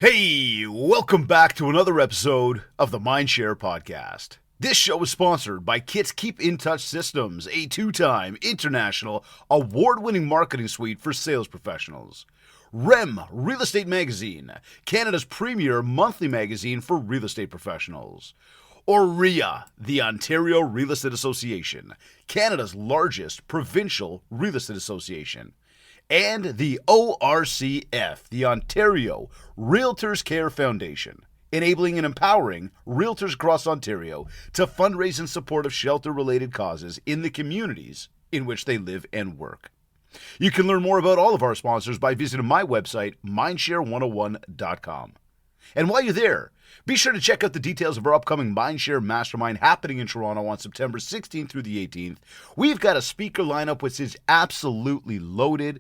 Hey, welcome back to another episode of the MindShare PodCast. This show is sponsored by Kit's Keep In Touch Systems, a two-time international award-winning marketing suite for sales professionals. REM Real Estate Magazine, Canada's premier monthly magazine for real estate professionals. OREA, the Ontario Real Estate Association, Canada's largest provincial real estate association. And the ORCF, the Ontario Realtors Care Foundation, enabling and empowering realtors across Ontario to fundraise in support of shelter-related causes in the communities in which they live and work. You can learn more about all of our sponsors by visiting my website, mindshare101.com. And while you're there, be sure to check out the details of our upcoming MindShare Mastermind happening in Toronto on September 16th through the 18th. We've got a speaker lineup which is absolutely loaded.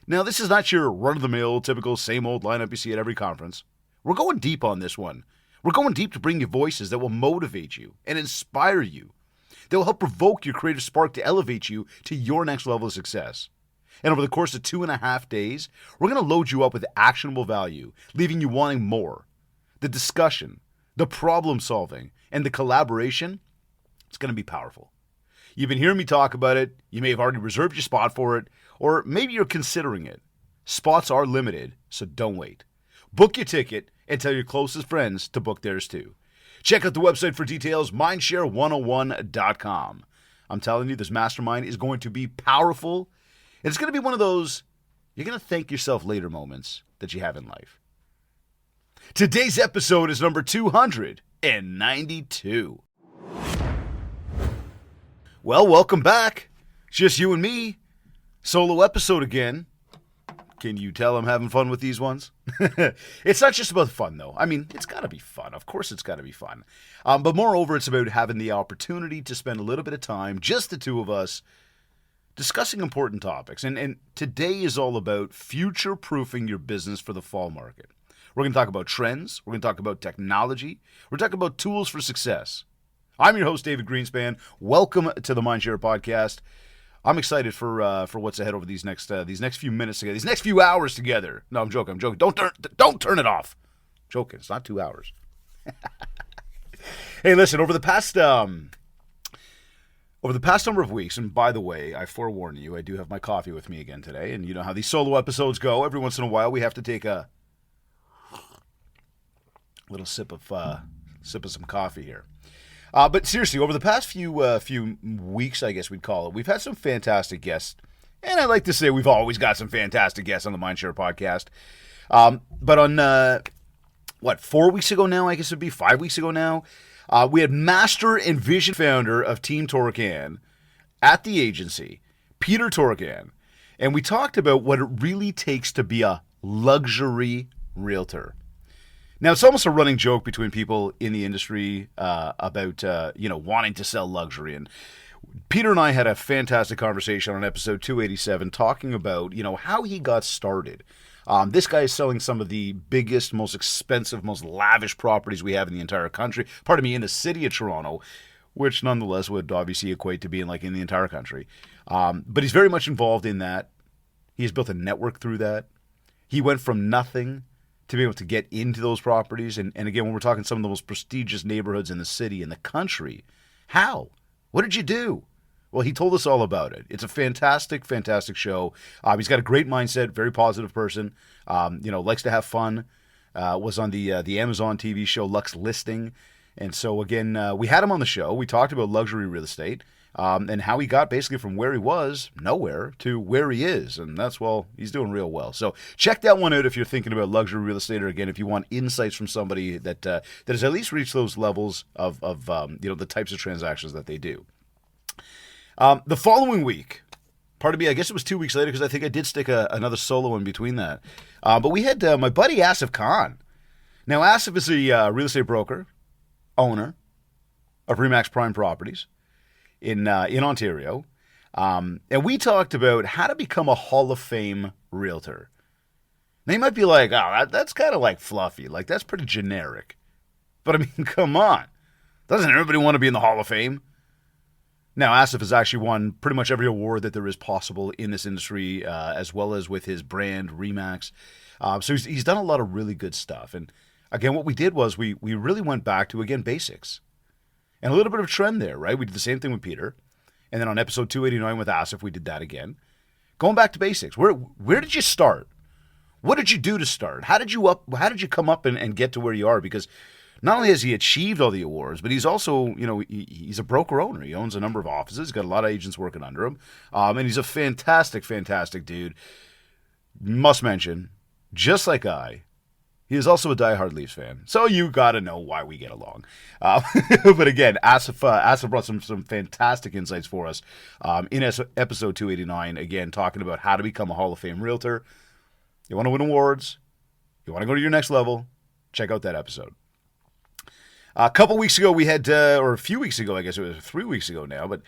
Now, this is not your run-of-the-mill, typical same old lineup you see at every conference. We're going deep on this one. We're going deep to bring you voices that will motivate you and inspire you. That will help provoke your creative spark to elevate you to your next level of success. And over the course of 2.5 days, we're going to load you up with actionable value, leaving you wanting more. The discussion, the problem solving, and the collaboration, it's going to be powerful. You've been hearing me talk about it. You may have already reserved your spot for it, or maybe you're considering it. Spots are limited, so don't wait. Book your ticket and tell your closest friends to book theirs too. Check out the website for details, mindshare101.com. I'm telling you, this mastermind is going to be powerful. And it's going to be one of those, you're going to thank yourself later moments that you have in life. Today's episode is number 292. Well, welcome back. It's just you and me. Solo episode again. Can you tell I'm having fun with these ones? It's not just about fun, though. I mean, it's got to be fun. Of course it's got to be fun. But moreover, it's about having the opportunity to spend a little bit of time, just the two of us, discussing important topics. And today is all about future-proofing your business for the fall market. We're going to talk about trends. We're going to talk about technology. We're talking about tools for success. I'm your host, David Greenspan. Welcome to the MindShare Podcast. I'm excited for what's ahead over these next few minutes together, these next few hours together. No, I'm joking. Don't turn it off. I'm joking. It's not 2 hours. Hey, listen. Over the past number of weeks, and by the way, I forewarn you, I do have my coffee with me again today, and you know how these solo episodes go. Every once in a while, we have to take a little sip of some coffee here. But seriously, over the past few weeks, I guess we'd call it, we've had some fantastic guests. And I like to say we've always got some fantastic guests on the MindShare Podcast. But on, 4 weeks ago now, I guess it would be 5 weeks ago now, we had master and vision founder of Team Torcan at the agency, Peter Torcan. And we talked about what it really takes to be a luxury realtor. Now, it's almost a running joke between people in the industry about, wanting to sell luxury. And Peter and I had a fantastic conversation on episode 287 talking about, how he got started. This guy is selling some of the biggest, most expensive, most lavish properties we have in the entire country. In the city of Toronto, which nonetheless would obviously equate to being like in the entire country. But he's very much involved in that. He's built a network through that. He went from nothing to be able to get into those properties. And again, when we're talking some of the most prestigious neighborhoods in the city, in the country, how? What did you do? Well, he told us all about it. It's a fantastic, fantastic show. He's got a great mindset, very positive person, likes to have fun, was on the Amazon TV show Lux Listing. And so again, we had him on the show. We talked about luxury real estate. And how he got basically from where he was, nowhere, to where he is. And he's doing real well. So check that one out if you're thinking about luxury real estate, or again, if you want insights from somebody that has at least reached those levels of the types of transactions that they do. The following week, pardon me, I guess it was 2 weeks later, because I think I did stick another solo in between that. But we had my buddy Asif Khan. Now, Asif is a real estate broker, owner of Remax Prime Properties in Ontario. And we talked about how to become a Hall of Fame realtor. Now, you might be like, that's kind of like fluffy. Like, that's pretty generic. But I mean, come on. Doesn't everybody want to be in the Hall of Fame? Now, Asif has actually won pretty much every award that there is possible in this industry, as well as with his brand, Remax. So he's done a lot of really good stuff. And again, what we did was we really went back to, again, basics. And a little bit of a trend there, right? We did the same thing with Peter. And then on episode 289 with Asif, we did that again. Going back to basics. Where did you start? What did you do to start? How did you come up and get to where you are? Because not only has he achieved all the awards, but he's also, he's a broker owner. He owns a number of offices. He's got a lot of agents working under him. And he's a fantastic, fantastic dude. Must mention, just like he is also a diehard Leafs fan. So you got to know why we get along. But again, Asif brought some fantastic insights for us in episode 289. Again, talking about how to become a Hall of Fame realtor. You want to win awards? You want to go to your next level? Check out that episode. A couple weeks ago, we had, or a few weeks ago, I guess it was 3 weeks ago now, but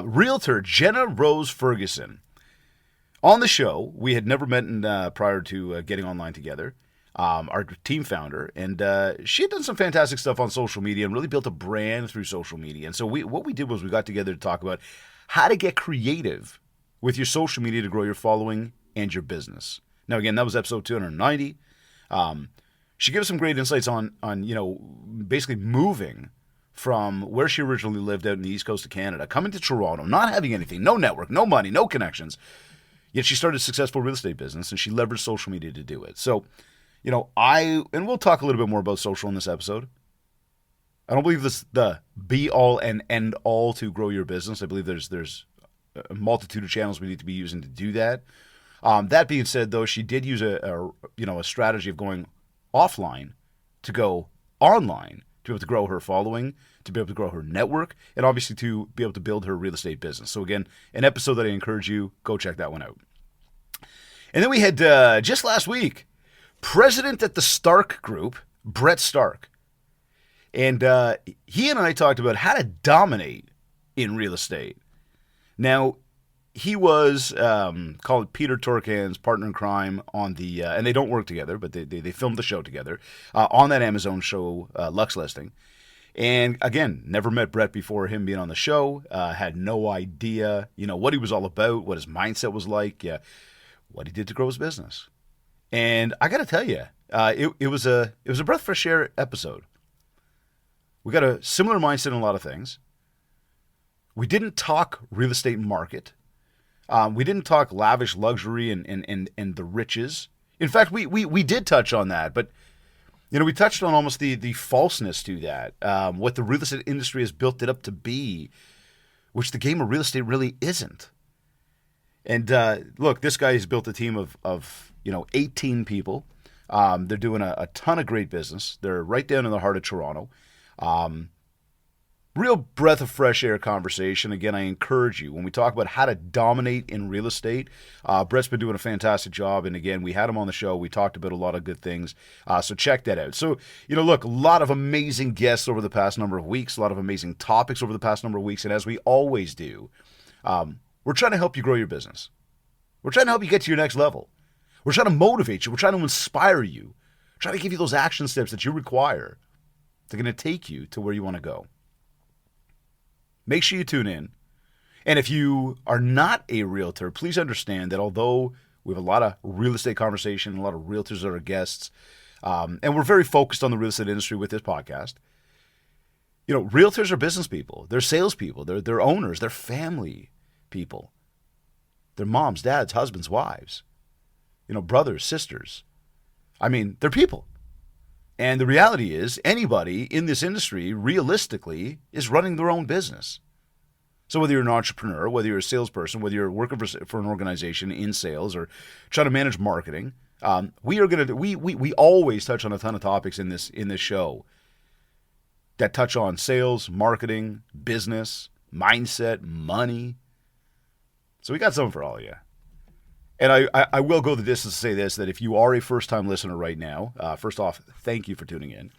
realtor Jenna Rose Ferguson. On the show, we had never met prior to getting online together, our team founder, and she had done some fantastic stuff on social media and really built a brand through social media. And so what we did was we got together to talk about how to get creative with your social media to grow your following and your business. Now, again, that was episode 290. She gave us some great insights on basically moving from where she originally lived out in the East Coast of Canada, coming to Toronto, not having anything, no network, no money, no connections. Yet she started a successful real estate business, and she leveraged social media to do it. So, and we'll talk a little bit more about social in this episode. I don't believe this is the be-all and end-all to grow your business. I believe there's a multitude of channels we need to be using to do that. That being said, though, she did use a strategy of going offline to go online to be able to grow her following, to be able to grow her network, and obviously to be able to build her real estate business. So again, an episode that I encourage you, go check that one out. And then we had, just last week, president at the Stark Group, Brett Stark. And he and I talked about how to dominate in real estate. Now, he was called Peter Turkan's partner in crime on the, and they don't work together, but they filmed the show together on that Amazon show, Lux Listing. And again, never met Brett before him being on the show. Had no idea, what he was all about, what his mindset was like, what he did to grow his business. And I got to tell you, it was a breath of fresh air episode. We got a similar mindset in a lot of things. We didn't talk real estate market. We didn't talk lavish luxury and the riches. In fact, we did touch on that, but we touched on almost the falseness to that, what the real estate industry has built it up to be, which the game of real estate really isn't. And look, this guy has built a team of 18 people. They're doing a ton of great business. They're right down in the heart of Toronto. Real breath of fresh air conversation. Again, I encourage you, when we talk about how to dominate in real estate, Brett's been doing a fantastic job. And again, we had him on the show. We talked about a lot of good things. So check that out. So, look, a lot of amazing guests over the past number of weeks, a lot of amazing topics over the past number of weeks. And as we always do, we're trying to help you grow your business. We're trying to help you get to your next level. We're trying to motivate you. We're trying to inspire you. We're trying to give you those action steps that you require. They're going to take you to where you want to go. Make sure you tune in. And if you are not a realtor, please understand that although we have a lot of real estate conversation, a lot of realtors that are guests, and we're very focused on the real estate industry with this podcast, realtors are business people. They're salespeople. They're owners. They're family people. They're moms, dads, husbands, wives, brothers, sisters. They're people. And the reality is, anybody in this industry, realistically, is running their own business. So whether you're an entrepreneur, whether you're a salesperson, whether you're working for an organization in sales or trying to manage marketing, we always touch on a ton of topics in this show that touch on sales, marketing, business, mindset, money. So we got something for all of you. And I will go the distance to say this, that if you are a first-time listener right now, first off, thank you for tuning in.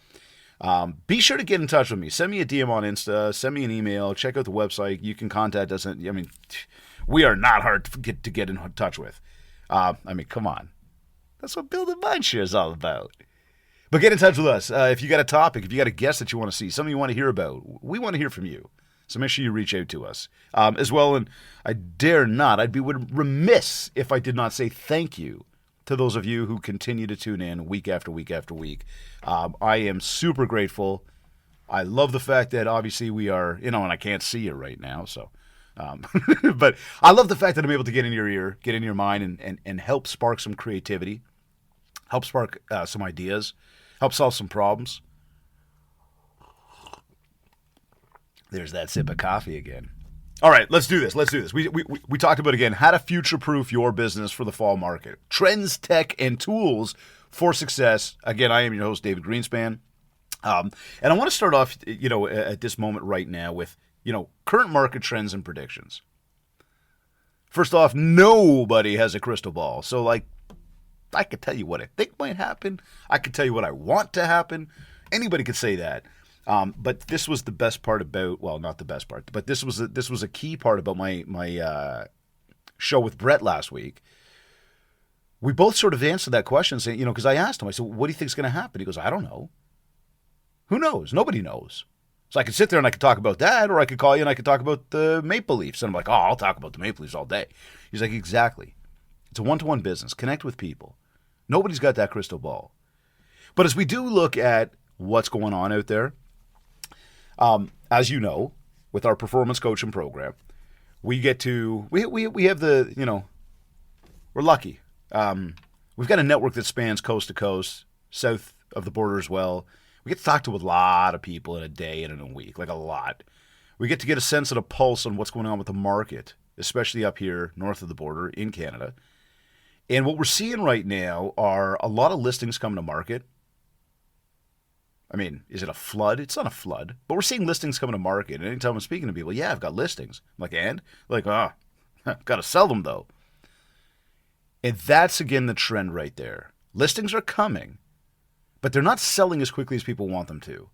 Be sure to get in touch with me. Send me a DM on Insta. Send me an email. Check out the website. You can contact us. We are not hard to get in touch with. Come on. That's what building MindShare is all about. But get in touch with us. If you got a topic, if you got a guest that you want to see, something you want to hear about, we want to hear from you. So make sure you reach out to us as well. And I dare not, I'd be remiss if I did not say thank you to those of you who continue to tune in week after week after week. I am super grateful. I love the fact that obviously we are, and I can't see you right now, so. But I love the fact that I'm able to get in your ear, get in your mind, and help spark some creativity, help spark some ideas, help solve some problems. There's that sip of coffee again. All right, let's do this. We talked about, again, how to future-proof your business for the fall market. Trends, tech, and tools for success. Again, I am your host, David Greenspan. And I want to start off, at this moment right now with, current market trends and predictions. First off, nobody has a crystal ball. So, I could tell you what I think might happen. I could tell you what I want to happen. Anybody could say that. But this was the best part about, well, not the best part, but this was a key part about my show with Brett last week. We both sort of answered that question, saying, because I asked him, I said, what do you think is going to happen? He goes, I don't know. Who knows? Nobody knows. So I could sit there and I could talk about that, or I could call you and I could talk about the Maple Leafs. And I'm like, I'll talk about the Maple Leafs all day. He's like, exactly. It's a one-to-one business. Connect with people. Nobody's got that crystal ball. But as we do look at what's going on out there, as you know, with our performance coaching program, we have the, we're lucky. We've got a network that spans coast to coast, south of the border as well. We get to talk to a lot of people in a day and in a week, like a lot. We get to get a sense and a pulse on what's going on with the market, especially up here north of the border in Canada. And what we're seeing right now are a lot of listings coming to market. I mean, is it a flood? It's not a flood, but we're seeing listings coming to market. And anytime I'm speaking to people, yeah, I've got listings. I'm like, and? I've got to sell them though. And that's, again, the trend right there. Listings are coming, but they're not selling as quickly as people want them to.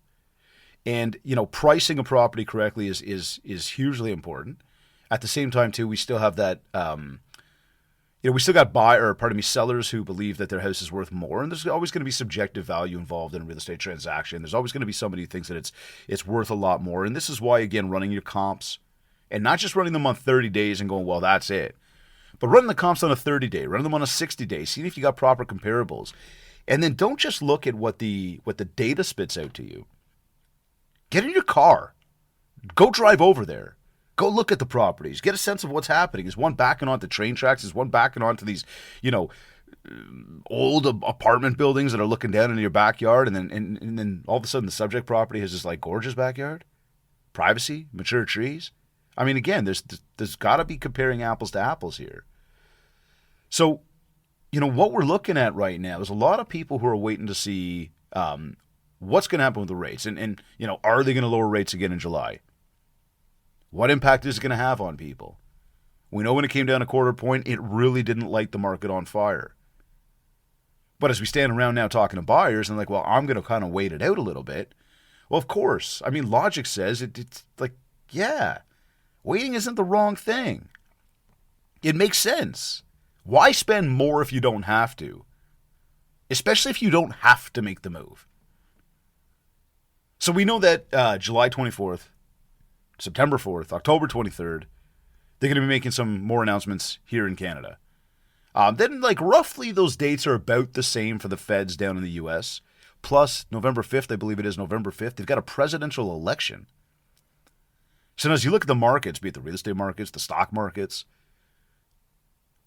And, pricing a property correctly is hugely important. At the same time, too, we still have that, we still got sellers who believe that their house is worth more. And there's always going to be subjective value involved in a real estate transaction. There's always going to be somebody who thinks that it's worth a lot more. And this is why, again, running your comps and not just running them on 30 days and going, well, that's it. But running the comps on a 30-day, running them on a 60-day, seeing if you got proper comparables. And then don't just look at what the data spits out to you. Get in your car. Go drive over there. Go look at the properties. Get a sense of what's happening. Is one backing onto train tracks? Is one backing onto these, old apartment buildings that are looking down into your backyard? And then all of a sudden the subject property has this gorgeous backyard? Privacy? Mature trees? I mean, again, there's got to be comparing apples to apples here. So, what we're looking at right now, there's a lot of people who are waiting to see what's going to happen with the rates. And are they going to lower rates again in July? What impact is it going to have on people? We know when it came down a quarter point, it really didn't light the market on fire. But as we stand around now talking to buyers and well, I'm going to kind of wait it out a little bit. Well, of course. I mean, logic says it's yeah, waiting isn't the wrong thing. It makes sense. Why spend more if you don't have to? Especially if you don't have to make the move. So we know that July 24th, September 4th, October 23rd, they're going to be making some more announcements here in Canada. Then roughly those dates are about the same for the feds down in the U.S. Plus November 5th, I believe it is November 5th, they've got a presidential election. So now as you look at the markets, be it the real estate markets, the stock markets,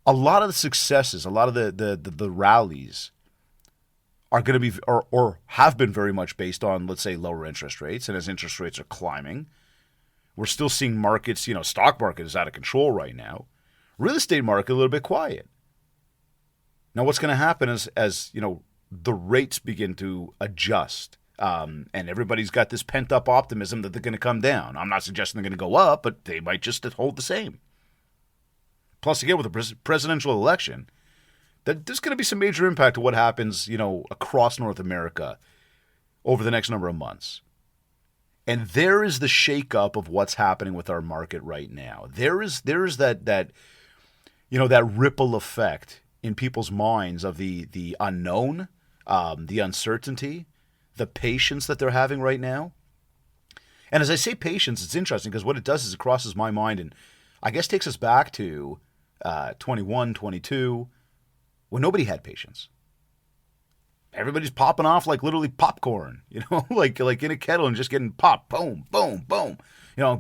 a lot of the successes, a lot of the rallies are going to be or have been very much based on, let's say, lower interest rates. And as interest rates are climbing, we're still seeing markets, stock market is out of control right now. Real estate market a little bit quiet. Now what's going to happen is as the rates begin to adjust, and everybody's got this pent-up optimism that they're going to come down. I'm not suggesting they're going to go up, but they might just hold the same. Plus, again, with the presidential election, there's going to be some major impact to what happens, across North America over the next number of months. And there is the shakeup of what's happening with our market right now. There is that ripple effect in people's minds of the unknown, the uncertainty, the patience that they're having right now. And as I say patience, it's interesting because what it does is it crosses my mind and I guess takes us back to 21, 22, when nobody had patience. Everybody's popping off like literally popcorn, like in a kettle and just getting popped, boom, boom, boom.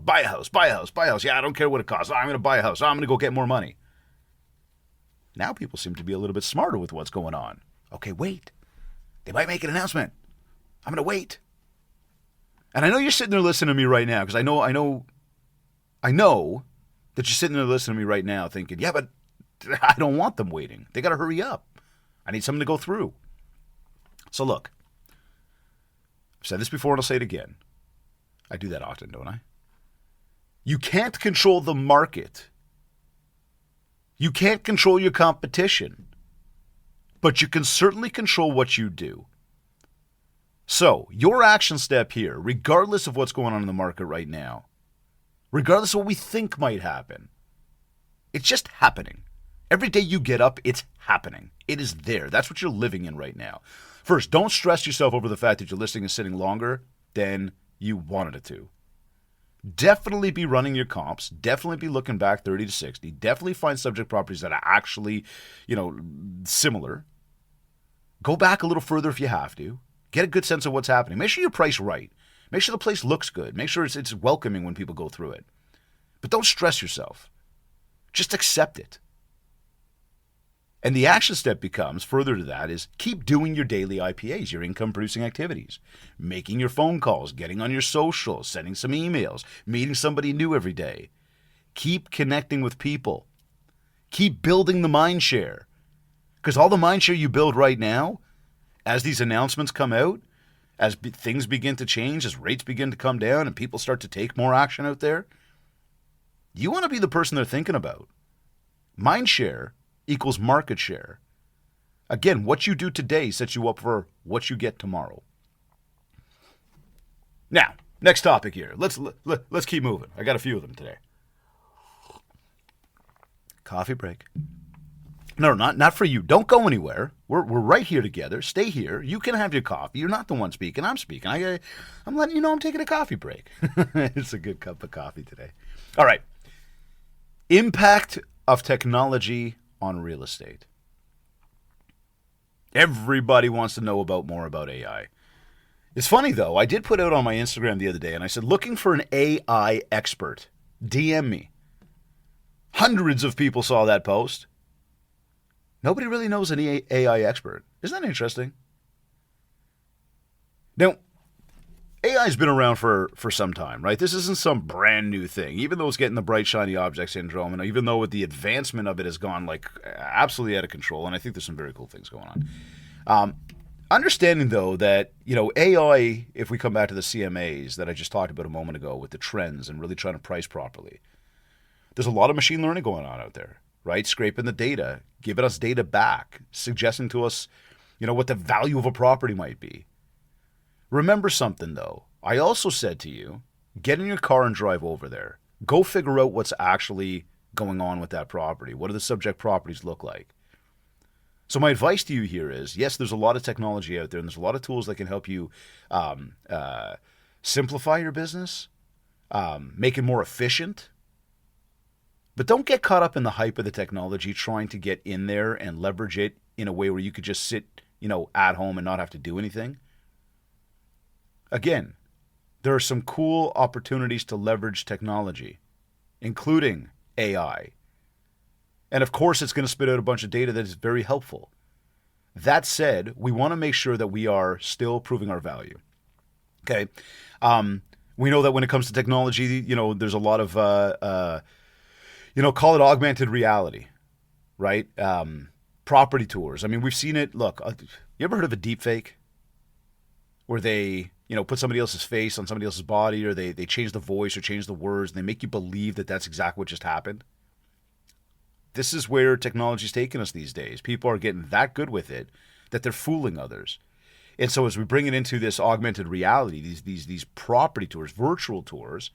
Buy a house, buy a house, buy a house. Yeah, I don't care what it costs. I'm going to buy a house. I'm going to go get more money. Now people seem to be a little bit smarter with what's going on. Okay, wait. They might make an announcement. I'm going to wait. And I know you're sitting there listening to me right now because I know that you're sitting there listening to me right now thinking, yeah, but I don't want them waiting. They got to hurry up. I need something to go through. So look, I've said this before and I'll say it again. I do that often, don't I? You can't control the market. You can't control your competition. But you can certainly control what you do. So, your action step here, regardless of what's going on in the market right now, regardless of what we think might happen, it's just happening. Every day you get up, it's happening. It is there. That's what you're living in right now. First, don't stress yourself over the fact that your listing is sitting longer than you wanted it to. Definitely be running your comps. Definitely be looking back 30 to 60. Definitely find subject properties that are actually, similar. Go back a little further if you have to. Get a good sense of what's happening. Make sure you're priced right. Make sure the place looks good. Make sure it's welcoming when people go through it. But don't stress yourself. Just accept it. And the action step becomes, further to that, is keep doing your daily IPAs, your income-producing activities. Making your phone calls, getting on your socials, sending some emails, meeting somebody new every day. Keep connecting with people. Keep building the MindShare. Because all the MindShare you build right now, as these announcements come out, as things begin to change, as rates begin to come down and people start to take more action out there, you want to be the person they're thinking about. MindShare equals market share. Again, what you do today sets you up for what you get tomorrow. Now, next topic here. Let's keep moving. I got a few of them today. Coffee break. No, not for you. Don't go anywhere. We're right here together. Stay here. You can have your coffee. You're not the one speaking. I'm speaking. I'm letting you know I'm taking a coffee break. It's a good cup of coffee today. All right. Impact of technology on real estate. Everybody wants to know more about AI. It's funny, though. I did put out on my Instagram the other day, and I said, looking for an AI expert. DM me. Hundreds of people saw that post. Nobody really knows an AI expert. Isn't that interesting? Now, AI's been around for some time, right? This isn't some brand new thing. Even though it's getting the bright, shiny object syndrome, and even though the advancement of it has gone absolutely out of control, and I think there's some very cool things going on. Understanding, though, that, AI, if we come back to the CMAs that I just talked about a moment ago with the trends and really trying to price properly, there's a lot of machine learning going on out there, right? Scraping the data, giving us data back, suggesting to us, what the value of a property might be. Remember something, though. I also said to you, get in your car and drive over there. Go figure out what's actually going on with that property. What do the subject properties look like? So my advice to you here is, yes, there's a lot of technology out there, and there's a lot of tools that can help you simplify your business, make it more efficient. But don't get caught up in the hype of the technology trying to get in there and leverage it in a way where you could just sit, at home and not have to do anything. Again, there are some cool opportunities to leverage technology, including AI. And of course, it's going to spit out a bunch of data that is very helpful. That said, we want to make sure that we are still proving our value. Okay? We know that when it comes to technology, there's a lot of, call it augmented reality, right? Property tours. I mean, we've seen it. Look, you ever heard of a deep fake? Where they, put somebody else's face on somebody else's body, or they change the voice or change the words, and they make you believe that that's exactly what just happened. This is where technology's taken us these days. People are getting that good with it that they're fooling others. And so as we bring it into this augmented reality, these property tours, virtual tours,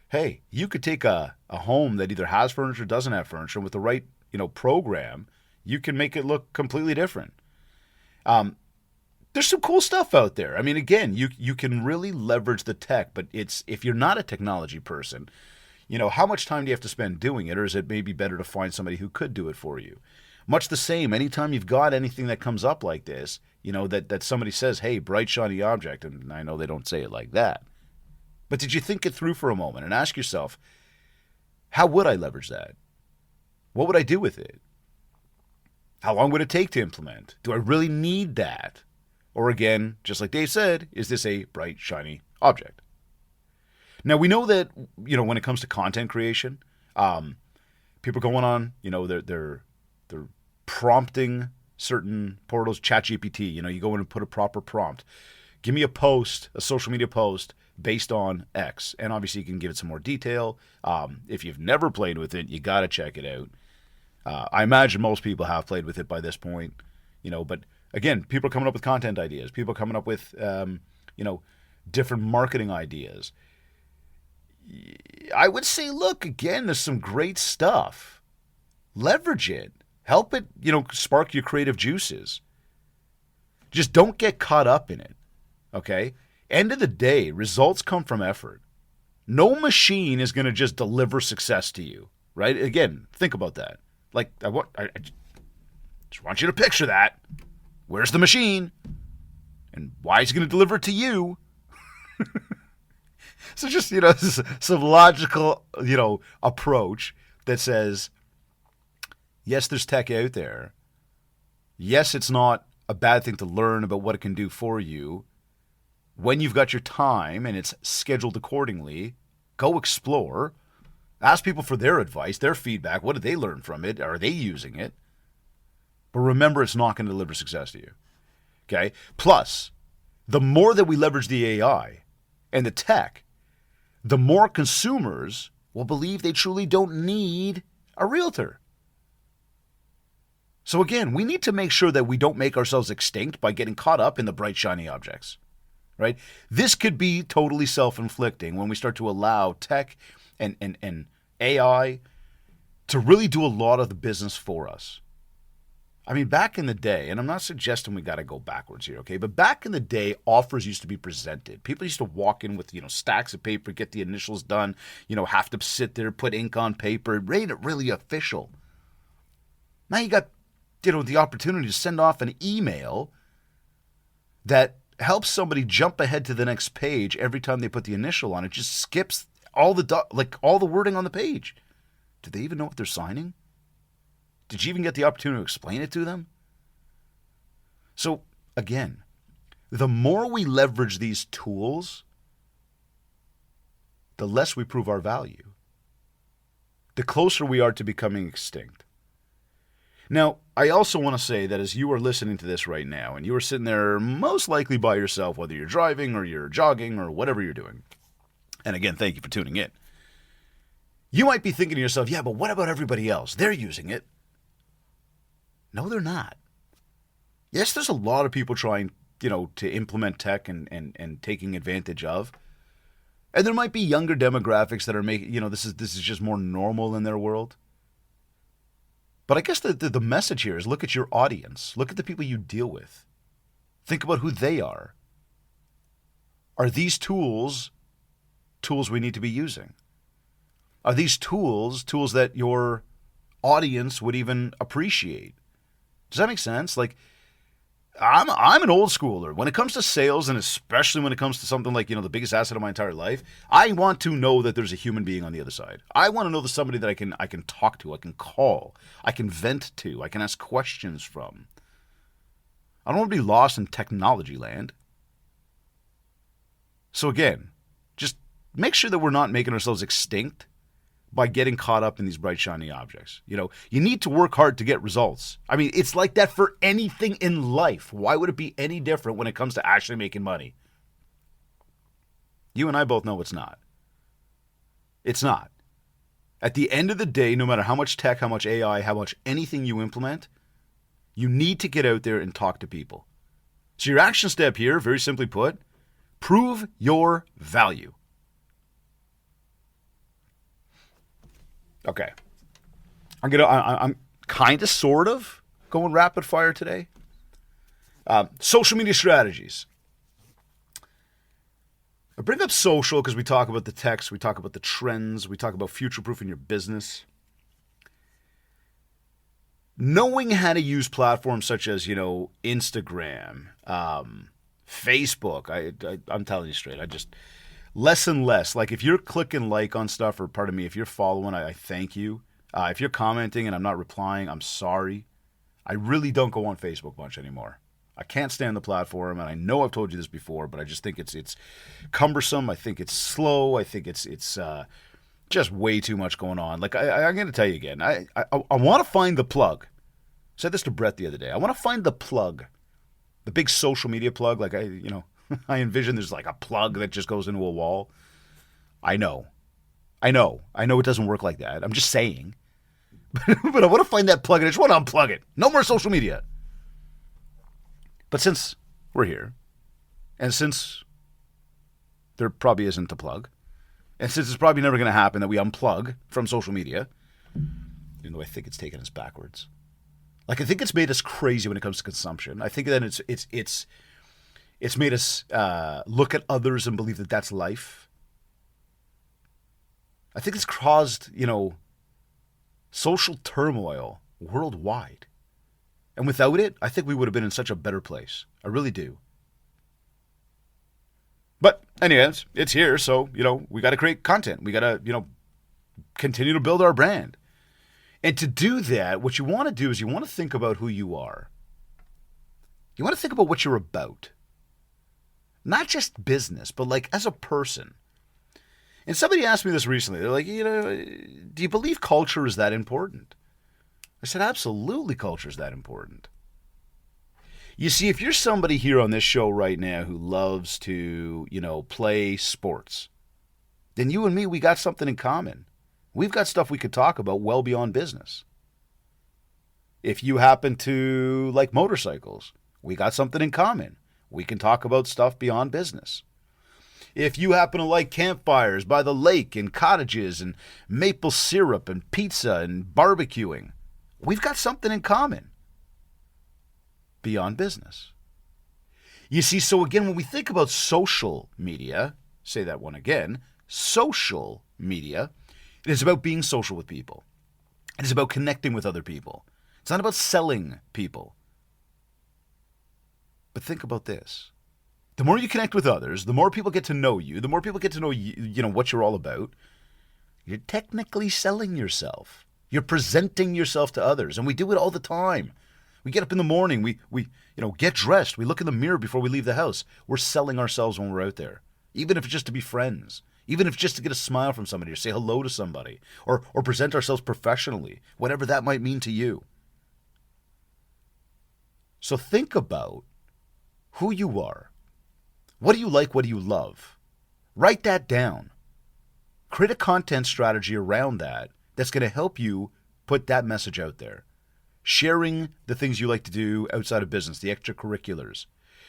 hey, you could take a home that either has furniture or doesn't have furniture, and with the right, program, you can make it look completely different. There's some cool stuff out there. I mean, again, you can really leverage the tech, but if you're not a technology person, how much time do you have to spend doing it, or is it maybe better to find somebody who could do it for you? Much the same, anytime you've got anything that comes up like this, that somebody says, hey, bright, shiny object, and I know they don't say it like that. But did you think it through for a moment and ask yourself, how would I leverage that? What would I do with it? How long would it take to implement? Do I really need that? Or again, just like Dave said, is this a bright, shiny object? Now, we know that, when it comes to content creation, people going on, they're prompting certain portals, ChatGPT, you go in and put a proper prompt. Give me a social media post based on X. And obviously you can give it some more detail. If you've never played with it, you got to check it out. I imagine most people have played with it by this point, but again, people are coming up with content ideas. People are coming up with, different marketing ideas. I would say, look, again, there's some great stuff. Leverage it. Help it, spark your creative juices. Just don't get caught up in it, okay? End of the day, results come from effort. No machine is going to just deliver success to you, right? Again, think about that. Like, I just want you to picture that. Where's the machine? And why is it going to deliver it to you? So just, some logical, approach that says, yes, there's tech out there. Yes, it's not a bad thing to learn about what it can do for you. When you've got your time and it's scheduled accordingly, go explore. Ask people for their advice, their feedback. What did they learn from it? Are they using it? But remember, it's not going to deliver success to you. Okay? Plus, the more that we leverage the AI and the tech, the more consumers will believe they truly don't need a realtor. So again, we need to make sure that we don't make ourselves extinct by getting caught up in the bright, shiny objects, right? This could be totally self-inflicting when we start to allow tech and AI to really do a lot of the business for us. I mean, back in the day, and I'm not suggesting we got to go backwards here, okay? But back in the day, offers used to be presented. People used to walk in with, stacks of paper, get the initials done, have to sit there, put ink on paper, made it really official. Now you got, the opportunity to send off an email that helps somebody jump ahead to the next page every time they put the initial on. It just skips all the wording on the page. Do they even know what they're signing? Did you even get the opportunity to explain it to them? So, again, the more we leverage these tools, the less we prove our value. The closer we are to becoming extinct. Now, I also want to say that as you are listening to this right now, and you are sitting there most likely by yourself, whether you're driving or you're jogging or whatever you're doing, and again, thank you for tuning in, you might be thinking to yourself, yeah, but what about everybody else? They're using it. No, they're not. Yes, there's a lot of people trying, to implement tech and taking advantage of. And there might be younger demographics that are making, this is just more normal in their world. But I guess the message here is look at your audience. Look at the people you deal with. Think about who they are. Are these tools we need to be using? Are these tools that your audience would even appreciate? Does that make sense? Like, I'm an old schooler. When it comes to sales, and especially when it comes to something like, the biggest asset of my entire life, I want to know that there's a human being on the other side. I want to know there's somebody that I can talk to, I can call, I can vent to, I can ask questions from. I don't want to be lost in technology land. So again, just make sure that we're not making ourselves extinct by getting caught up in these bright, shiny objects. You need to work hard to get results. I mean, it's like that for anything in life. Why would it be any different when it comes to actually making money? You and I both know it's not. It's not. At the end of the day, no matter how much tech, how much AI, how much anything you implement, you need to get out there and talk to people. So your action step here, very simply put, prove your value. Okay. I'm kind of sort of going rapid fire today. Social media strategies. I bring up social because we talk about the text, we talk about the trends, we talk about future-proofing your business. knowing how to use platforms such as, Instagram, Facebook, I'm telling you straight, I just, less and less. Like, if you're clicking like on stuff, or pardon me, if you're following, I thank you. If you're commenting and I'm not replying, I'm sorry. I really don't go on Facebook much anymore. I can't stand the platform, and I know I've told you this before, but I just think it's cumbersome. I think it's slow. I think it's just way too much going on. Like, I'm going to tell you again. I want to find the plug. I said this to Brett the other day. I want to find the plug, the big social media plug. Like, I envision there's like a plug that just goes into a wall. I know it doesn't work like that. I'm just saying. But I want to find that plug, and I just want to unplug it. No more social media. But since we're here, and since there probably isn't a plug, and since it's probably never going to happen that we unplug from social media, even though I think it's taken us backwards. Like, I think it's made us crazy when it comes to consumption. I think that it's made us look at others and believe that that's life. I think it's caused, social turmoil worldwide. And without it, I think we would have been in such a better place. I really do. But anyways, it's here, so, we got to create content. We got to, continue to build our brand. And to do that, what you want to do is you want to think about who you are. You want to think about what you're about. Not just business, but like as a person. And somebody asked me this recently. They're like, do you believe culture is that important? I said, absolutely, culture is that important. You see, if you're somebody here on this show right now who loves to, play sports, then you and me, we got something in common. We've got stuff we could talk about well beyond business. If you happen to like motorcycles, we got something in common. We can talk about stuff beyond business. If you happen to like campfires by the lake and cottages and maple syrup and pizza and barbecuing, we've got something in common beyond business. You see, so again, when we think about social media, say that one again, social media, it is about being social with people. It is about connecting with other people. It's not about selling people. But think about this. The more you connect with others, the more people get to know you, the more people get to know you, what you're all about, you're technically selling yourself. You're presenting yourself to others. And we do it all the time. We get up in the morning, we get dressed, we look in the mirror before we leave the house. We're selling ourselves when we're out there. Even if it's just to be friends. Even if it's just to get a smile from somebody or say hello to somebody. Or present ourselves professionally. Whatever that might mean to you. So think about who you are. What do you like? What do you love? Write that down. Create a content strategy around that that's going to help you put that message out there. Sharing the things you like to do outside of business, the extracurriculars.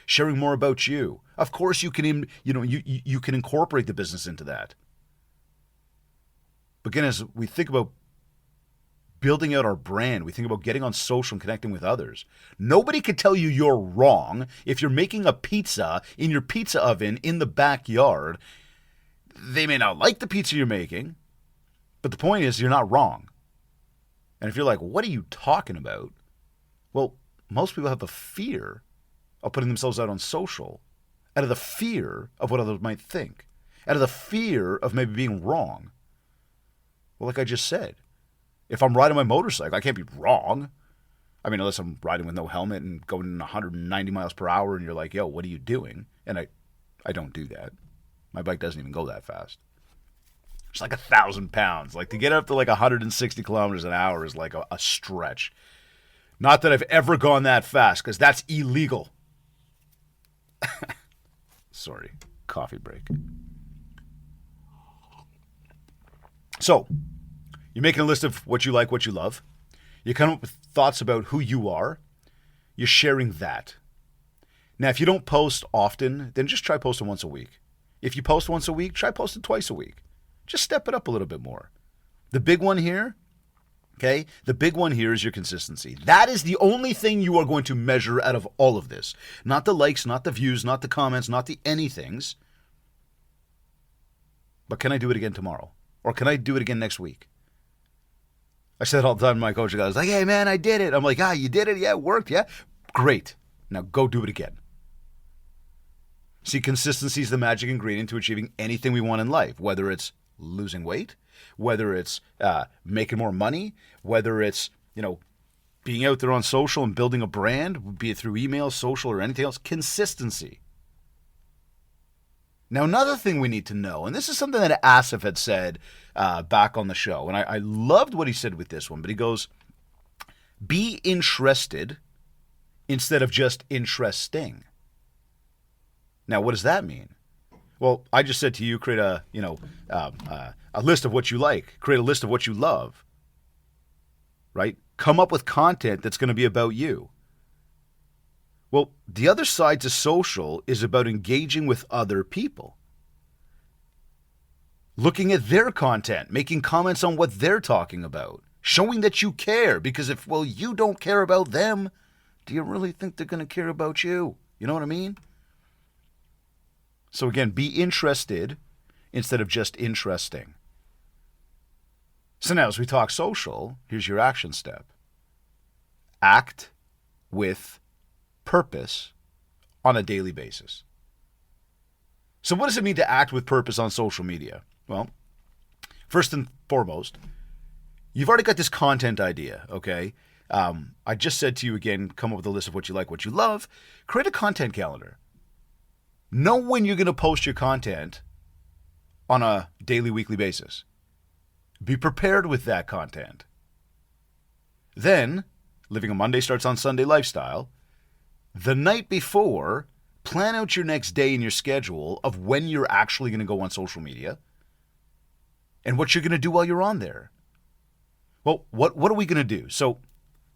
Sharing more about you. Of course, you can, you can incorporate the business into that. But again, as we think about building out our brand, we think about getting on social and connecting with others. Nobody can tell you you're wrong if you're making a pizza in your pizza oven in the backyard. They may not like the pizza you're making, but the point is you're not wrong. And if you're like, what are you talking about? Well, most people have a fear of putting themselves out on social out of the fear of what others might think, out of the fear of maybe being wrong. Well, like I just said, if I'm riding my motorcycle, I can't be wrong. I mean, unless I'm riding with no helmet and going 190 miles per hour and you're like, yo, what are you doing? And I don't do that. My bike doesn't even go that fast. It's like 1,000 pounds. Like to get up to like 160 kilometers an hour is like a stretch. Not that I've ever gone that fast because that's illegal. Sorry, coffee break. So, you're making a list of what you like, what you love. You come up with thoughts about who you are. You're sharing that. Now, if you don't post often, then just try posting once a week. If you post once a week, try posting twice a week. Just step it up a little bit more. The big one here, okay? The big one here is your consistency. That is the only thing you are going to measure out of all of this. Not the likes, not the views, not the comments, not the anythings. But can I do it again tomorrow? Or can I do it again next week? I said all the time to my coach, I was like, hey, man, I did it. I'm like, you did it? Yeah, it worked. Yeah. Great. Now go do it again. See, consistency is the magic ingredient to achieving anything we want in life, whether it's losing weight, whether it's making more money, whether it's, being out there on social and building a brand, be it through email, social, or anything else. Consistency. Now, another thing we need to know, and this is something that Asif had said back on the show, and I loved what he said with this one, but he goes, be interested instead of just interesting. Now, what does that mean? Well, I just said to you, create a list of what you like, create a list of what you love, right? Come up with content that's going to be about you. Well, the other side to social is about engaging with other people. Looking at their content, making comments on what they're talking about, showing that you care, because if you don't care about them, do you really think they're going to care about you? You know what I mean? So again, be interested instead of just interesting. So now as we talk social, here's your action step. Act with purpose on a daily basis. So what does it mean to act with purpose on social media? Well, first and foremost, you've already got this content idea, okay? I just said to you again, come up with a list of what you like, what you love. Create a content calendar. Know when you're going to post your content on a daily, weekly basis. Be prepared with that content. Then, living a Monday starts on Sunday lifestyle, the night before, plan out your next day in your schedule of when you're actually going to go on social media and what you're going to do while you're on there. Well, what are we going to do? So,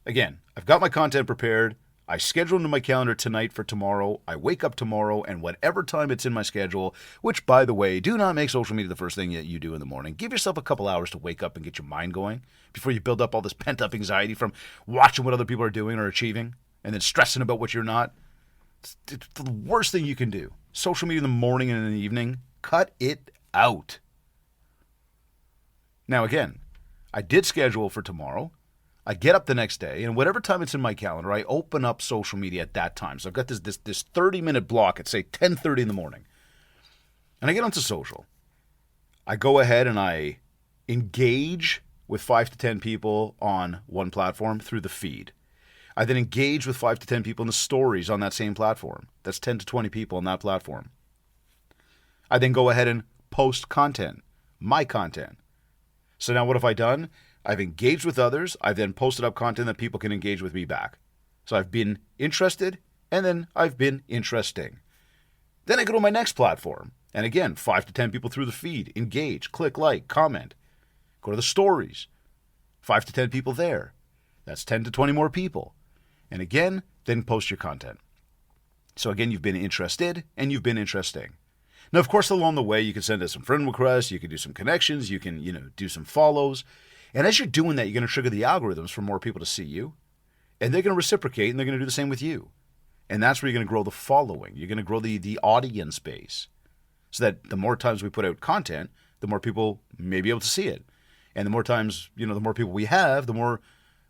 again, I've got my content prepared. I schedule into my calendar tonight for tomorrow. I wake up tomorrow, and whatever time it's in my schedule, which, by the way, do not make social media the first thing that you do in the morning. Give yourself a couple hours to wake up and get your mind going before you build up all this pent-up anxiety from watching what other people are doing or achieving and then stressing about what you're not. It's the worst thing you can do. Social media in the morning and in the evening, cut it out. Now, again, I did schedule for tomorrow. I get up the next day, and whatever time it's in my calendar, I open up social media at that time. So I've got this 30-minute block at, say, 10:30 in the morning. And I get onto social. I go ahead and I engage with 5 to 10 people on one platform through the feed. I then engage with 5 to 10 people in the stories on that same platform. That's 10 to 20 people on that platform. I then go ahead and post content, my content. So now what have I done? I've engaged with others. I've then posted up content that people can engage with me back. So I've been interested, and then I've been interesting. Then I go to my next platform. And again, 5 to 10 people through the feed. Engage, click like, comment. Go to the stories. 5 to 10 people there. That's 10 to 20 more people. And again, then post your content. So again, you've been interested, and you've been interesting. Now, of course, along the way, you can send us some friend requests. You can do some connections. You can, do some follows. And as you're doing that, you're going to trigger the algorithms for more people to see you. And they're going to reciprocate, and they're going to do the same with you. And that's where you're going to grow the following. You're going to grow the audience base. So that the more times we put out content, the more people may be able to see it. And the more times, the more people we have, the more,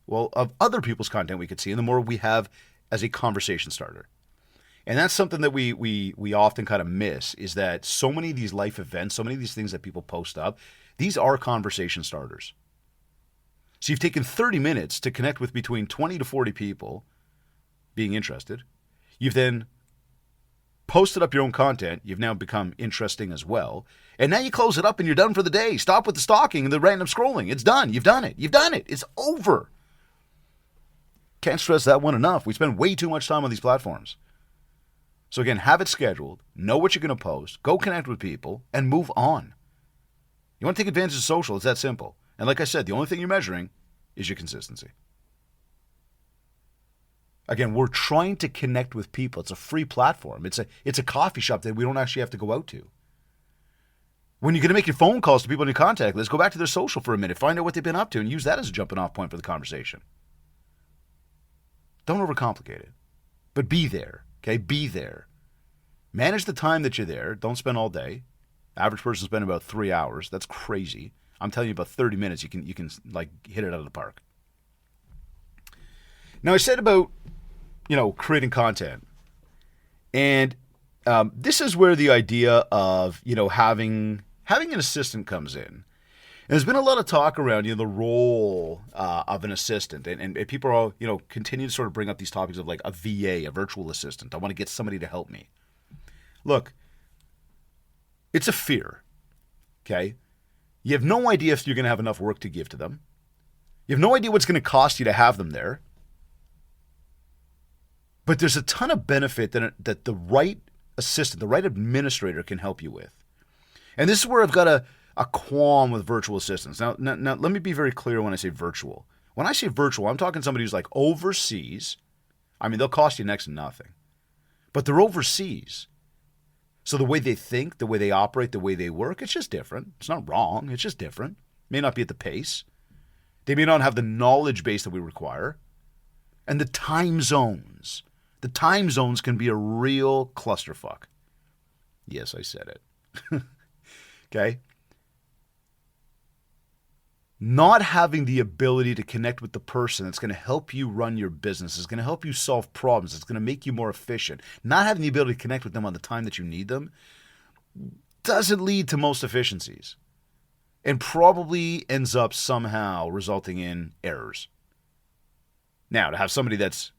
of other people's content we could see, and the more we have as a conversation starter. And that's something that we often kind of miss, is that so many of these life events, so many of these things that people post up, these are conversation starters. So you've taken 30 minutes to connect with between 20 to 40 people being interested. You've then posted up your own content. You've now become interesting as well. And now you close it up and you're done for the day. Stop with the stalking and the random scrolling. It's done. You've done it. You've done it. It's over. Can't stress that one enough. We spend way too much time on these platforms. So again, have it scheduled. Know what you're going to post. Go connect with people and move on. You want to take advantage of social. It's that simple. And like I said, the only thing you're measuring is your consistency. Again, we're trying to connect with people. It's a free platform. It's a coffee shop that we don't actually have to go out to. When you're going to make your phone calls to people in your contact list, go back to their social for a minute. Find out what they've been up to and use that as a jumping off point for the conversation. Don't overcomplicate it. But be there. Okay? Be there. Manage the time that you're there. Don't spend all day. Average person spend about 3 hours. That's crazy. I'm telling you, about 30 minutes, you can like hit it out of the park. Now, I said about, creating content. And this is where the idea of, having an assistant comes in. And there's been a lot of talk around, the role of an assistant. And people are all, continue to sort of bring up these topics of like a VA, a virtual assistant. I want to get somebody to help me. Look, it's a fear, okay? You have no idea if you're going to have enough work to give to them. You have no idea what's going to cost you to have them there. But there's a ton of benefit that the right assistant, the right administrator can help you with. And this is where I've got a qualm with virtual assistants. Now, let me be very clear when I say virtual. When I say virtual, I'm talking somebody who's like overseas. I mean, they'll cost you next to nothing. But they're overseas. So the way they think, the way they operate, the way they work, it's just different. It's not wrong. It's just different. May not be at the pace. They may not have the knowledge base that we require. And the time zones. The time zones can be a real clusterfuck. Yes, I said it. Okay? Not having the ability to connect with the person that's going to help you run your business, is going to help you solve problems, it's going to make you more efficient. Not having the ability to connect with them on the time that you need them doesn't lead to most efficiencies and probably ends up somehow resulting in errors. Now, to have somebody that's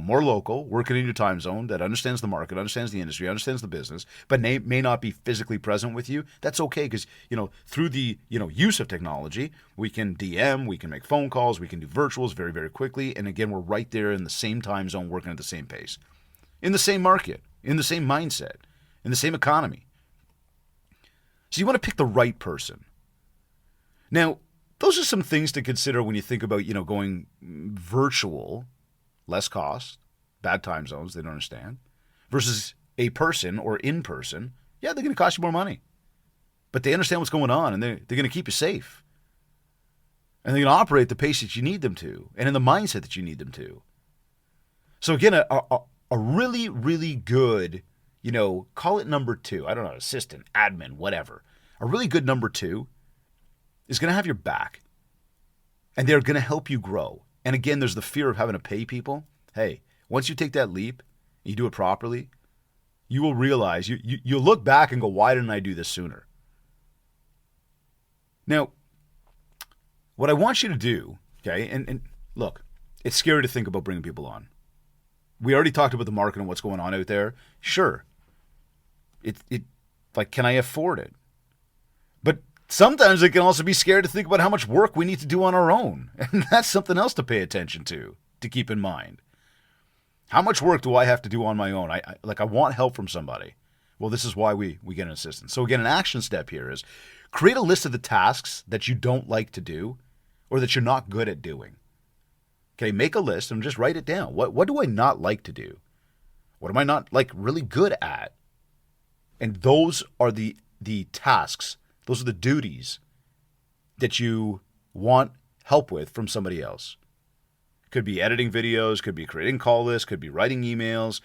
more local, working in your time zone, that understands the market, understands the industry, understands the business, but may not be physically present with you, that's okay because, through the, use of technology, we can DM, we can make phone calls, we can do virtuals very, very quickly. And again, we're right there in the same time zone, working at the same pace, in the same market, in the same mindset, in the same economy. So you want to pick the right person. Now, those are some things to consider when you think about, going virtual. Less cost, bad time zones, they don't understand, versus a person or in person. Yeah, they're going to cost you more money, but they understand what's going on and they're going to keep you safe. And they're going to operate at the pace that you need them to and in the mindset that you need them to. So again, a really, really good, call it number two. I don't know, assistant, admin, whatever. A really good number two is going to have your back and they're going to help you grow. And again, there's the fear of having to pay people. Hey, once you take that leap, you do it properly, you will realize, you'll look back and go, why didn't I do this sooner? Now, what I want you to do, okay, and look, it's scary to think about bringing people on. We already talked about the market and what's going on out there. Sure. Can I afford it? But sometimes it can also be scary to think about how much work we need to do on our own. And that's something else to pay attention to keep in mind. How much work do I have to do on my own? I want help from somebody. Well, this is why we get an assistant. So again, an action step here is create a list of the tasks that you don't like to do or that you're not good at doing. Okay, make a list and just write it down. What do I not like to do? What am I not really good at? And those are the tasks. Those are the duties that you want help with from somebody else. Could be editing videos, could be creating call lists, could be writing emails,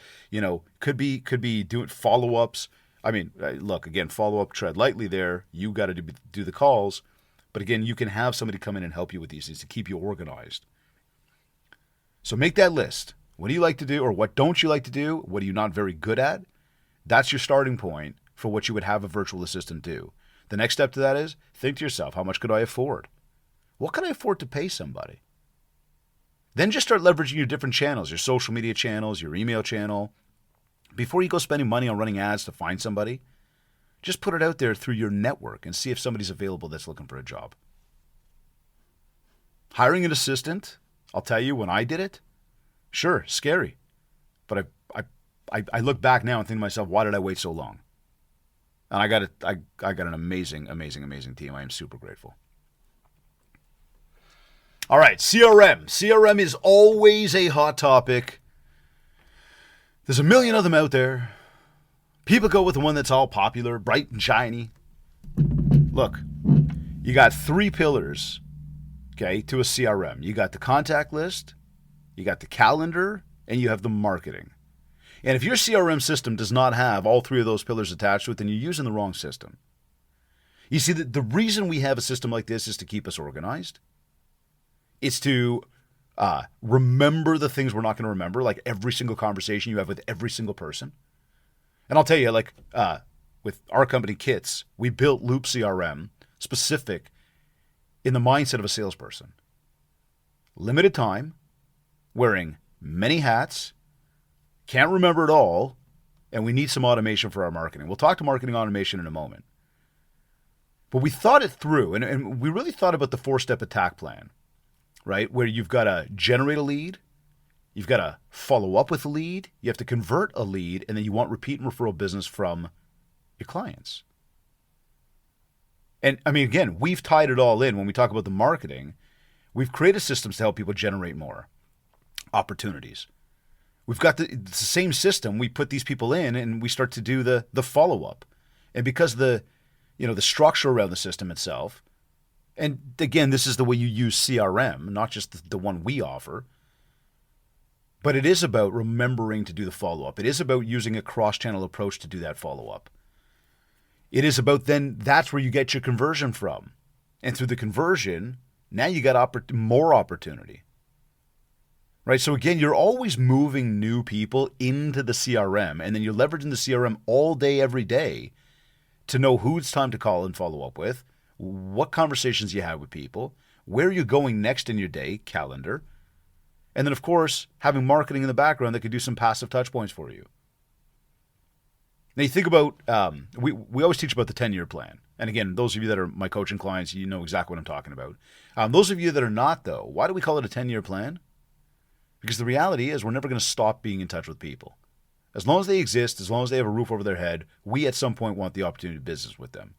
could be doing follow-ups. I mean, look, again, follow-up, tread lightly there. You got to do the calls. But again, you can have somebody come in and help you with these things to keep you organized. So make that list. What do you like to do or what don't you like to do? What are you not very good at? That's your starting point for what you would have a virtual assistant do. The next step to that is think to yourself, how much could I afford? What can I afford to pay somebody? Then just start leveraging your different channels, your social media channels, your email channel. Before you go spending money on running ads to find somebody, just put it out there through your network and see if somebody's available that's looking for a job. Hiring an assistant, I'll tell you, when I did it, sure, scary. But I look back now and think to myself, why did I wait so long? And I got an amazing, amazing, amazing team. I am super grateful. All right, CRM. CRM is always a hot topic. There's a million of them out there. People go with the one that's all popular, bright and shiny. Look, you got 3 pillars, okay, to a CRM. You got the contact list, you got the calendar, and you have the marketing. And if your CRM system does not have all 3 of those pillars attached to it, then you're using the wrong system. You see, the reason we have a system like this is to keep us organized. It's to remember the things we're not going to remember, like every single conversation you have with every single person. And I'll tell you, like with our company, Kits, we built Loop CRM specific in the mindset of a salesperson. Limited time, wearing many hats, can't remember it all, and we need some automation for our marketing. We'll talk to marketing automation in a moment. But we thought it through, and we really thought about the 4-step attack plan, right? Where you've got to generate a lead, you've got to follow up with a lead, you have to convert a lead, and then you want repeat and referral business from your clients. And I mean, again, we've tied it all in when we talk about the marketing. We've created systems to help people generate more opportunities. We've got the same system. We put these people in and we start to do the follow-up. And because the structure around the system itself, and again, this is the way you use CRM, not just the one we offer, but it is about remembering to do the follow-up. It is about using a cross-channel approach to do that follow-up. It is about then that's where you get your conversion from. And through the conversion, now you got more opportunity. Right? So again, you're always moving new people into the CRM, and then you're leveraging the CRM all day, every day to know who it's time to call and follow up with, what conversations you have with people, where you're going next in your day, calendar, and then, of course, having marketing in the background that could do some passive touch points for you. Now, you think about, we always teach about the 10-year plan. And again, those of you that are my coaching clients, you know exactly what I'm talking about. Those of you that are not, though, why do we call it a 10-year plan? Because the reality is we're never going to stop being in touch with people. As long as they exist, as long as they have a roof over their head, we at some point want the opportunity to do business with them.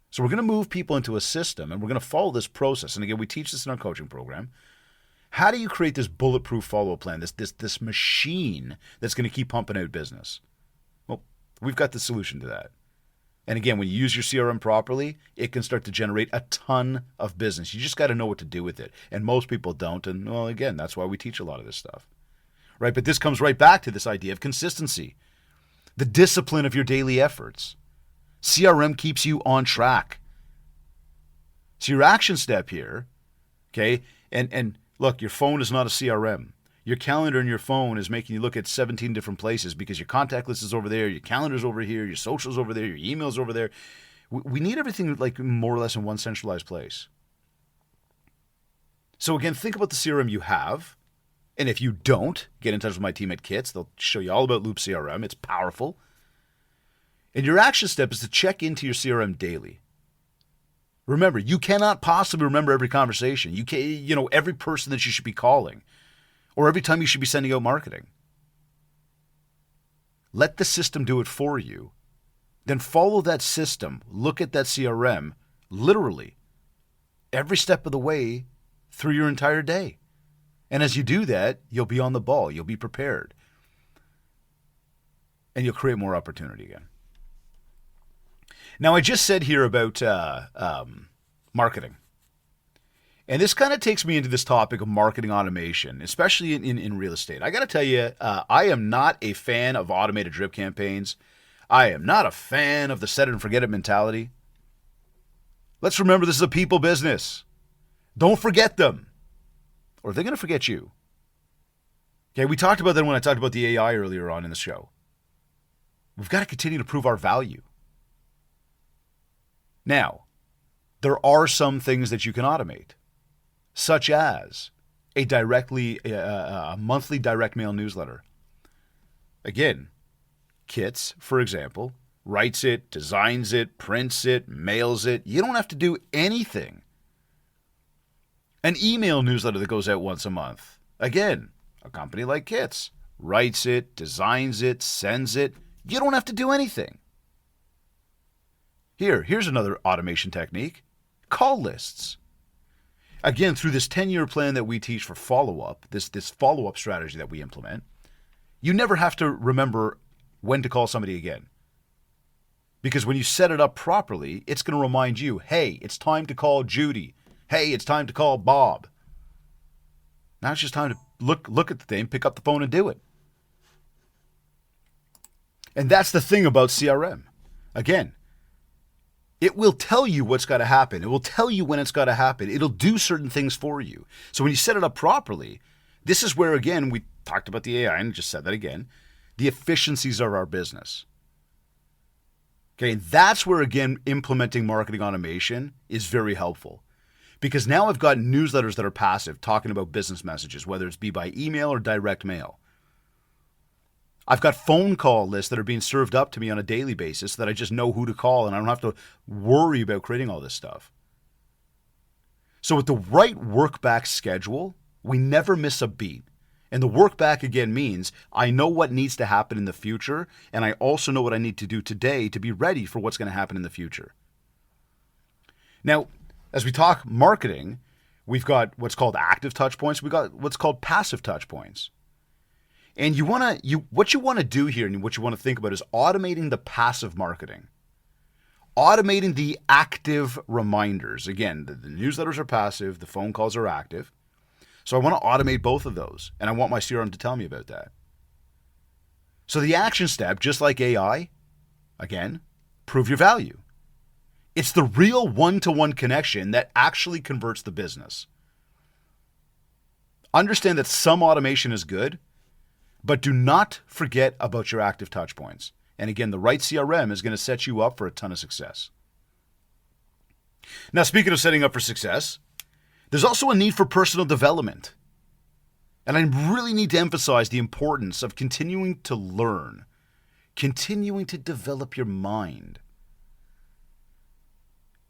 So we're going to move people into a system, and we're going to follow this process. And again, we teach this in our coaching program. How do you create this bulletproof follow-up plan, this machine that's going to keep pumping out business? Well, we've got the solution to that. And again, when you use your CRM properly, it can start to generate a ton of business. You just got to know what to do with it. And most people don't. And well, again, that's why we teach a lot of this stuff. Right? But this comes right back to this idea of consistency, the discipline of your daily efforts. CRM keeps you on track. So your action step here, okay, and look, your phone is not a CRM. Your calendar in your phone is making you look at 17 different places because your contact list is over there, your calendar's over here, your social's over there, your email's over there. We need everything like more or less in one centralized place. So again, think about the CRM you have. And if you don't, get in touch with my team at Kits. They'll show you all about Loop CRM. It's powerful. And your action step is to check into your CRM daily. Remember, you cannot possibly remember every conversation. You can't, every person that you should be calling, or every time you should be sending out marketing. Let the system do it for you. Then follow that system. Look at that CRM, literally, every step of the way through your entire day. And as you do that, you'll be on the ball. You'll be prepared. And you'll create more opportunity again. Now, I just said here about marketing. And this kind of takes me into this topic of marketing automation, especially in real estate. I got to tell you, I am not a fan of automated drip campaigns. I am not a fan of the set it and forget it mentality. Let's remember this is a people business. Don't forget them, or they're going to forget you. Okay, we talked about that when I talked about the AI earlier on in the show. We've got to continue to prove our value. Now, there are some things that you can automate, such as a monthly direct mail newsletter. Again, Kits, for example, writes it, designs it, prints it, mails it. You don't have to do anything. An email newsletter that goes out once a month. Again, a company like Kits writes it, designs it, sends it. You don't have to do anything. Here's another automation technique. Call lists. Again, through this 10-year plan that we teach for follow-up, this follow-up strategy that we implement, you never have to remember when to call somebody again. Because when you set it up properly, it's going to remind you, hey, it's time to call Judy. Hey, it's time to call Bob. Now it's just time to look at the thing, pick up the phone and do it. And that's the thing about CRM. Again, It will tell you what's got to happen. It will tell you when it's got to happen. It'll do certain things for you. So when you set it up properly, this is where, again, we talked about the AI and just said that again, the efficiencies of our business. Okay, and that's where, again, implementing marketing automation is very helpful. Because now I've got newsletters that are passive talking about business messages, whether it's be by email or direct mail. I've got phone call lists that are being served up to me on a daily basis that I just know who to call and I don't have to worry about creating all this stuff. So with the right work back schedule, we never miss a beat. And the work back again means I know what needs to happen in the future, and I also know what I need to do today to be ready for what's going to happen in the future. Now, as we talk marketing, we've got what's called active touch points. We've got what's called passive touch points. And what you want to do here and what you want to think about is automating the passive marketing. Automating the active reminders. Again, the newsletters are passive, the phone calls are active. So I want to automate both of those, and I want my CRM to tell me about that. So the action step, just like AI, again, prove your value. It's the real one-to-one connection that actually converts the business. Understand that some automation is good, but do not forget about your active touch points. And again, the right CRM is going to set you up for a ton of success. Now, speaking of setting up for success, there's also a need for personal development. And I really need to emphasize the importance of continuing to learn, continuing to develop your mind.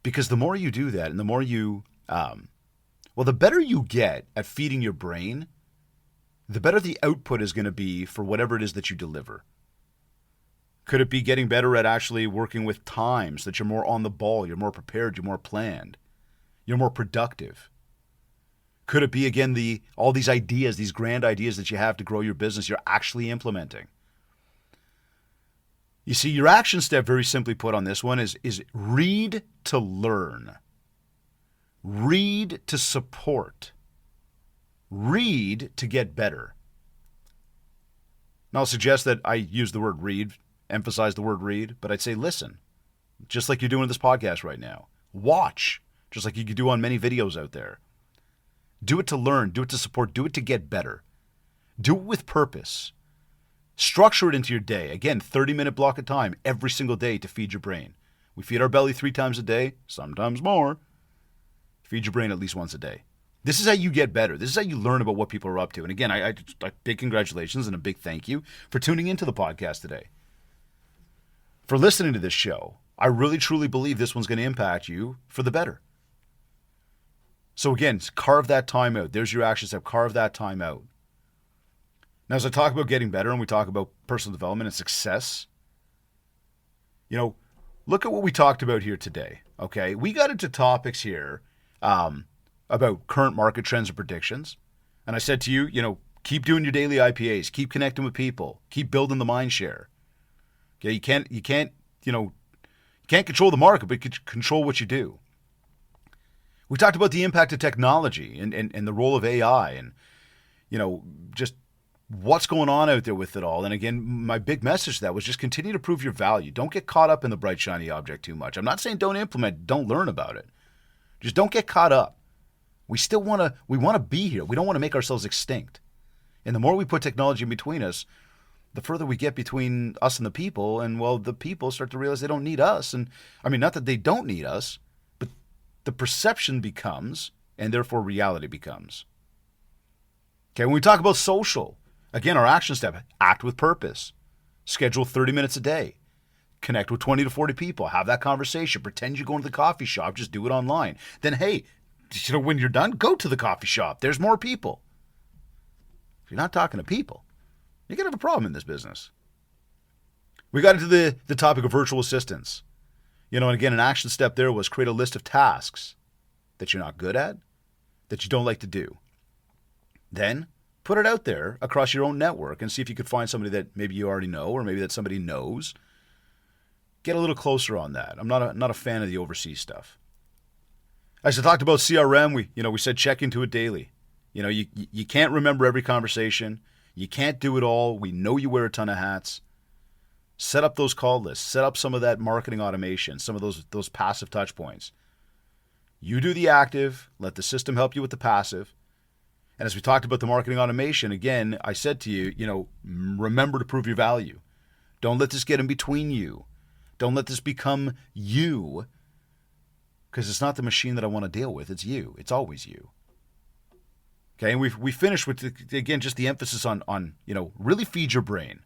Because the more you do that and the more the better you get at feeding your brain, the better the output is going to be for whatever it is that you deliver. Could it be getting better at actually working with time so that you're more on the ball, you're more prepared, you're more planned, you're more productive? Could it be, again, all these ideas, these grand ideas that you have to grow your business, you're actually implementing? You see, your action step, very simply put on this one, is read to learn. Read to support. Read to get better. Now, I'll suggest that I use the word read, emphasize the word read, but I'd say listen, just like you're doing in this podcast right now. Watch, just like you could do on many videos out there. Do it to learn, do it to support, do it to get better. Do it with purpose. Structure it into your day. Again, 30-minute block of time every single day to feed your brain. We feed our belly 3 times a day, sometimes more. Feed your brain at least once a day. This is how you get better. This is how you learn about what people are up to. And again, I big congratulations and a big thank you for tuning into the podcast today. For listening to this show. I really, truly believe this one's going to impact you for the better. So again, carve that time out. There's your action step. Carve that time out. Now, as I talk about getting better and we talk about personal development and success, look at what we talked about here today, okay? We got into topics here about current market trends and predictions. And I said to you, keep doing your daily IPAs, keep connecting with people, keep building the MindShare. Okay, you can't control the market, but you can control what you do. We talked about the impact of technology and the role of AI and, just what's going on out there with it all. And again, my big message to that was just continue to prove your value. Don't get caught up in the bright, shiny object too much. I'm not saying don't implement, don't learn about it. Just don't get caught up. We want to be here. We don't want to make ourselves extinct. And the more we put technology in between us, the further we get between us and the people. And the people start to realize they don't need us. And not that they don't need us, but the perception becomes, and therefore reality becomes. Okay, when we talk about social, again, our action step, act with purpose. Schedule 30 minutes a day. Connect with 20 to 40 people. Have that conversation. Pretend you're going to the coffee shop. Just do it online. Then, hey, when you're done, go to the coffee shop. There's more people. If you're not talking to people, you're going to have a problem in this business. We got into the topic of virtual assistants. And again, an action step there was create a list of tasks that you're not good at, that you don't like to do. Then put it out there across your own network and see if you could find somebody that maybe you already know or maybe that somebody knows. Get a little closer on that. I'm not a fan of the overseas stuff. As I talked about CRM, we said check into it daily. You can't remember every conversation. You can't do it all. We know you wear a ton of hats. Set up those call lists. Set up some of that marketing automation, some of those passive touch points. You do the active. Let the system help you with the passive. And as we talked about the marketing automation, again, I said to you, remember to prove your value. Don't let this get in between you. Don't let this become you, because it's not the machine that I want to deal with. It's you. It's always you. Okay, and we finished with, again, just the emphasis on really feed your brain.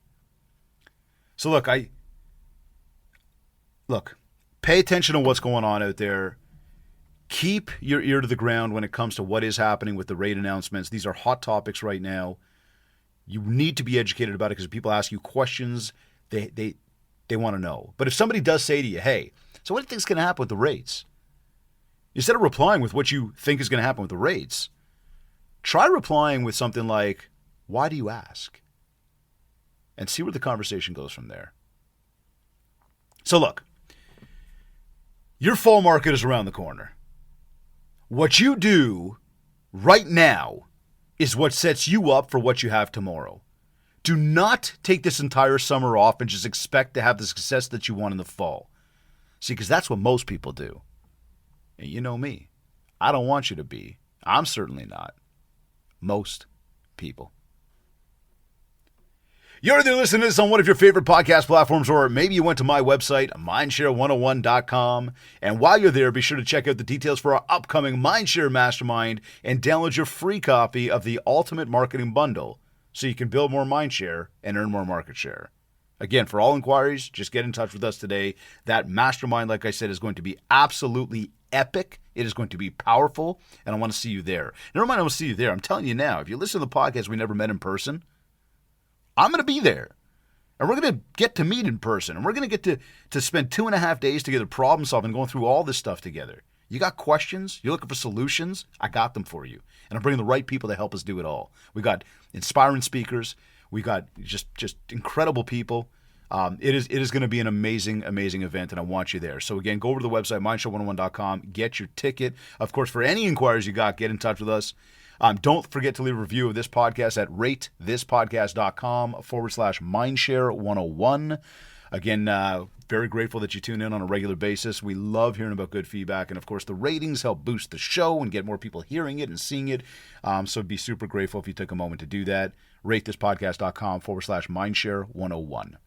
So look, pay attention to what's going on out there. Keep your ear to the ground when it comes to what is happening with the rate announcements. These are hot topics right now. You need to be educated about it, because if people ask you questions, they want to know. But if somebody does say to you, hey, so what do you think is going to happen with the rates? Instead of replying with what you think is going to happen with the rates, try replying with something like, why do you ask? And see where the conversation goes from there. So look, your fall market is around the corner. What you do right now is what sets you up for what you have tomorrow. Do not take this entire summer off and just expect to have the success that you want in the fall. See, because that's what most people do. And you know me. I don't want you to be. I'm certainly not. Most people. You're either listening to this on one of your favorite podcast platforms, or maybe you went to my website, MindShare101.com. And while you're there, be sure to check out the details for our upcoming MindShare Mastermind and download your free copy of the Ultimate Marketing Bundle so you can build more mindshare and earn more market share. Again, for all inquiries, just get in touch with us today. That mastermind, like I said, is going to be absolutely epic. It is going to be powerful, and I want to see you there. Never mind, I want to see you there. I'm telling you now, if you listen to the podcast we never met in person, I'm going to be there. And we're going to get to meet in person. And we're going to get to spend 2.5 days together problem solving, going through all this stuff together. You got questions? You're looking for solutions? I got them for you. And I'm bringing the right people to help us do it all. We got inspiring speakers. We got just incredible people. It is going to be an amazing, amazing event, and I want you there. So again, go over to the website, MindShare101.com. Get your ticket. Of course, for any inquiries you got, get in touch with us. Don't forget to leave a review of this podcast at ratethispodcast.com/mindshare101. Again, very grateful that you tune in on a regular basis. We love hearing about good feedback. And, of course, the ratings help boost the show and get more people hearing it and seeing it. So be super grateful if you took a moment to do that. ratethispodcast.com/mindshare101.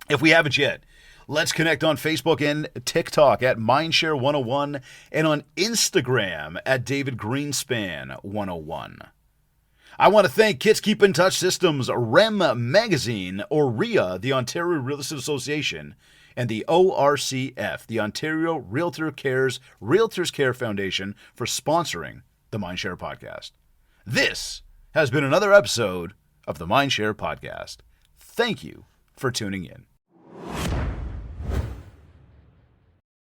If we haven't yet, let's connect on Facebook and TikTok at MindShare101 and on Instagram at David Greenspan101. I want to thank Kits Keep in Touch Systems, REM Magazine, OREA, the Ontario Real Estate Association, and the ORCF, the Ontario Realtors Care Foundation, for sponsoring the MindShare Podcast. This has been another episode of the MindShare Podcast. Thank you for tuning in.